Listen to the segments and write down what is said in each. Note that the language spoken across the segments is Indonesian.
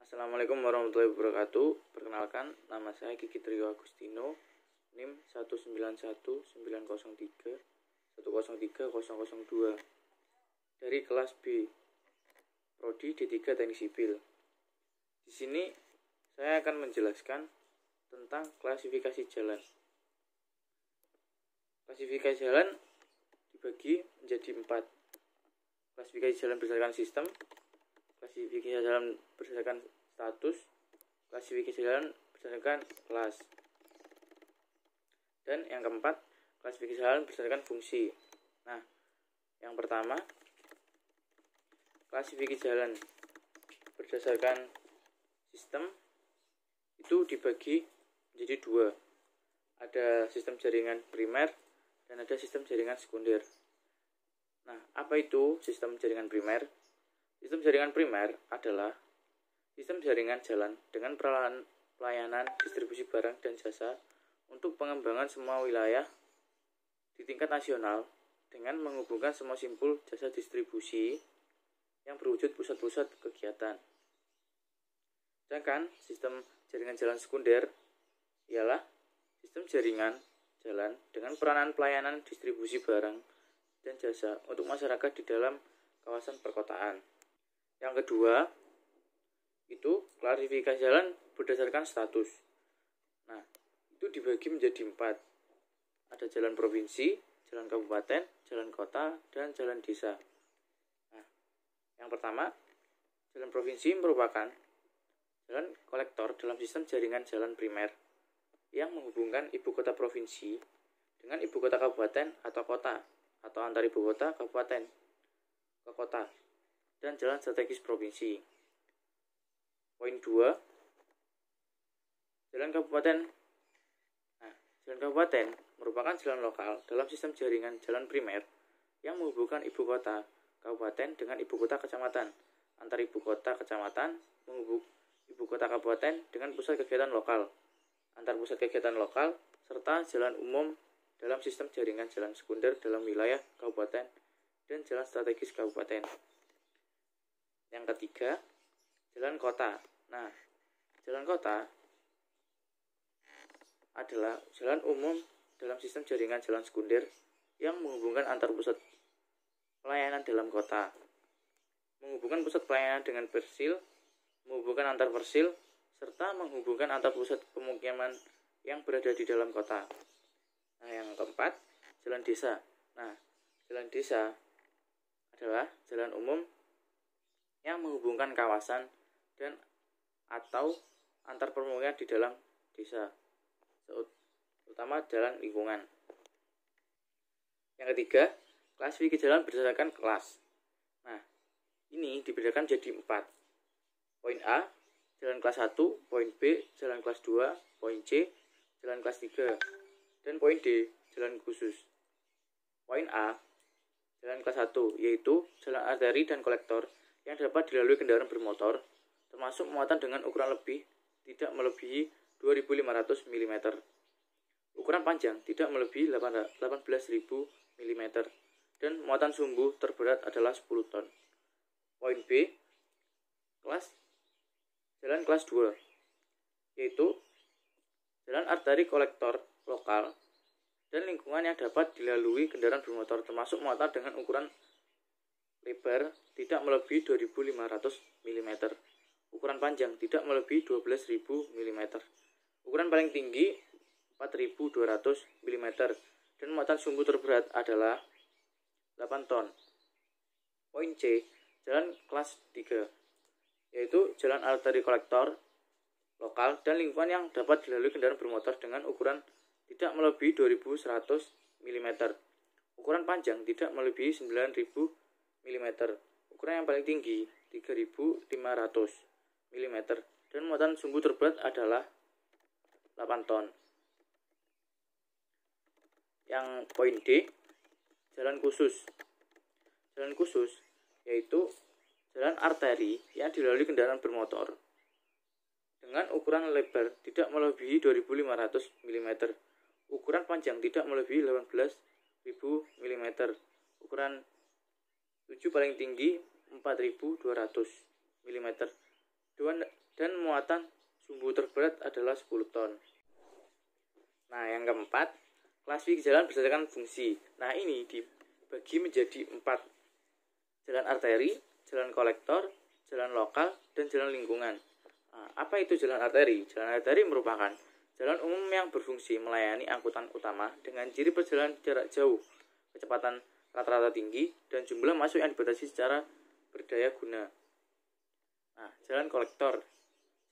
Assalamualaikum warahmatullahi wabarakatuh. Perkenalkan, nama saya Kiki Trio Agustino, NIM 1919031030002 dari kelas B, Prodi D3 Teknik Sipil. Di sini saya akan menjelaskan tentang klasifikasi jalan. Klasifikasi jalan dibagi menjadi 4. Klasifikasi jalan berdasarkan sistem, klasifikasi jalan berdasarkan status, klasifikasi jalan berdasarkan kelas, dan yang keempat, klasifikasi jalan berdasarkan fungsi. Nah, yang pertama, klasifikasi jalan berdasarkan sistem itu dibagi menjadi 2. Ada sistem jaringan primer dan ada sistem jaringan sekunder. Nah, apa itu sistem jaringan primer? Sistem jaringan primer adalah sistem jaringan jalan dengan pelayanan distribusi barang dan jasa untuk pengembangan semua wilayah di tingkat nasional dengan menghubungkan semua simpul jasa distribusi yang berwujud pusat-pusat kegiatan. Sedangkan sistem jaringan jalan sekunder ialah sistem jaringan jalan dengan peranan pelayanan distribusi barang dan jasa untuk masyarakat di dalam kawasan perkotaan. Yang kedua, itu klasifikasi jalan berdasarkan status. Nah, itu dibagi menjadi 4. Ada jalan provinsi, jalan kabupaten, jalan kota, dan jalan desa. Nah, yang pertama, jalan provinsi merupakan jalan kolektor dalam sistem jaringan jalan primer yang menghubungkan ibu kota provinsi dengan ibu kota kabupaten atau kota, atau antar ibu kota kabupaten ke kota, dan jalan strategis provinsi. Poin 2, jalan kabupaten. Nah, jalan kabupaten merupakan jalan lokal dalam sistem jaringan jalan primer yang menghubungkan ibu kota kabupaten dengan ibu kota kecamatan, antar ibu kota kecamatan, menghubung ibu kota kabupaten dengan pusat kegiatan lokal, antar pusat kegiatan lokal, serta jalan umum dalam sistem jaringan jalan sekunder dalam wilayah kabupaten dan jalan strategis kabupaten. Yang ketiga, jalan kota. Nah, jalan kota adalah jalan umum dalam sistem jaringan jalan sekunder yang menghubungkan antar pusat pelayanan dalam kota, menghubungkan pusat pelayanan dengan persil, menghubungkan antar persil, serta menghubungkan antar pusat pemukiman yang berada di dalam kota. Nah, yang keempat, jalan desa. Nah, jalan desa adalah jalan umum yang menghubungkan kawasan dan atau antar pemukiman di dalam desa, terutama jalan lingkungan. Yang ketiga, klasifikasi jalan berdasarkan kelas. Nah, ini dibedakan menjadi 4. Poin A, jalan kelas 1, poin B, jalan kelas 2, poin C, jalan kelas 3, dan poin D, jalan khusus. Poin A, jalan kelas 1, yaitu jalan arteri dan kolektor yang dapat dilalui kendaraan bermotor, termasuk muatan dengan ukuran tidak melebihi 2500 mm. Ukuran panjang tidak melebihi 18.000 mm dan muatan sumbu terberat adalah 10 ton. Poin B, jalan kelas 2, yaitu jalan arteri kolektor lokal dan lingkungan yang dapat dilalui kendaraan bermotor, termasuk muatan dengan ukuran lebar tidak melebihi 2500 mm. Ukuran panjang tidak melebihi 12.000 mm. Ukuran paling tinggi 4.200 mm dan muatan sumbu terberat adalah 8 ton. Poin C, jalan kelas 3, yaitu jalan arteri kolektor lokal dan lingkungan yang dapat dilalui kendaraan bermotor dengan ukuran tidak melebihi 2100 mm. Ukuran panjang tidak melebihi 9000 mm. Ukuran yang paling tinggi 3500 mm dan muatan sumbu terberat adalah 8 ton. Yang poin D, jalan khusus. Jalan khusus yaitu jalan arteri yang dilalui kendaraan bermotor dengan ukuran lebar tidak melebihi 2500 mm. Ukuran panjang tidak melebihi 18.000 mm. Ukuran 7 paling tinggi 4.200 mm dan muatan sumbu terberat adalah 10 ton. Nah, yang keempat, klasifikasi jalan berdasarkan fungsi. Nah, ini dibagi menjadi 4. Jalan arteri, jalan kolektor, jalan lokal, dan jalan lingkungan. Nah, apa itu jalan arteri? Jalan arteri merupakan jalan umum yang berfungsi melayani angkutan utama dengan ciri perjalanan jarak jauh, kecepatan rata-rata tinggi, dan jumlah masuk yang dibatasi secara berdaya guna. Nah, jalan kolektor.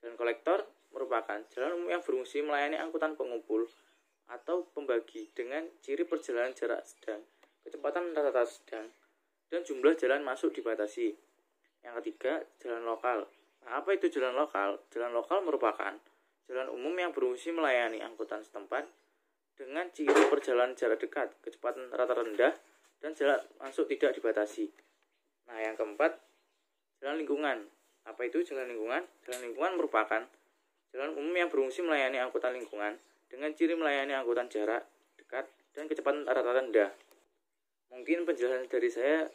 Jalan kolektor merupakan jalan umum yang berfungsi melayani angkutan pengumpul atau pembagi dengan ciri perjalanan jarak sedang, kecepatan rata-rata sedang, dan jumlah jalan masuk dibatasi. Yang ketiga, jalan lokal. Nah, apa itu jalan lokal? Jalan lokal merupakan jalan umum yang berfungsi melayani angkutan setempat dengan ciri perjalanan jarak dekat, kecepatan rata rendah, dan jarak masuk tidak dibatasi. Nah, yang keempat, jalan lingkungan. Apa itu jalan lingkungan? Jalan lingkungan merupakan jalan umum yang berfungsi melayani angkutan lingkungan dengan ciri melayani angkutan jarak dekat dan kecepatan rata-rata rendah. Mungkin penjelasan dari saya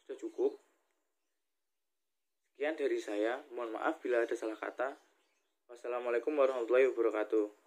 sudah cukup. Sekian dari saya. Mohon maaf bila ada salah kata. Wassalamualaikum warahmatullahi wabarakatuh.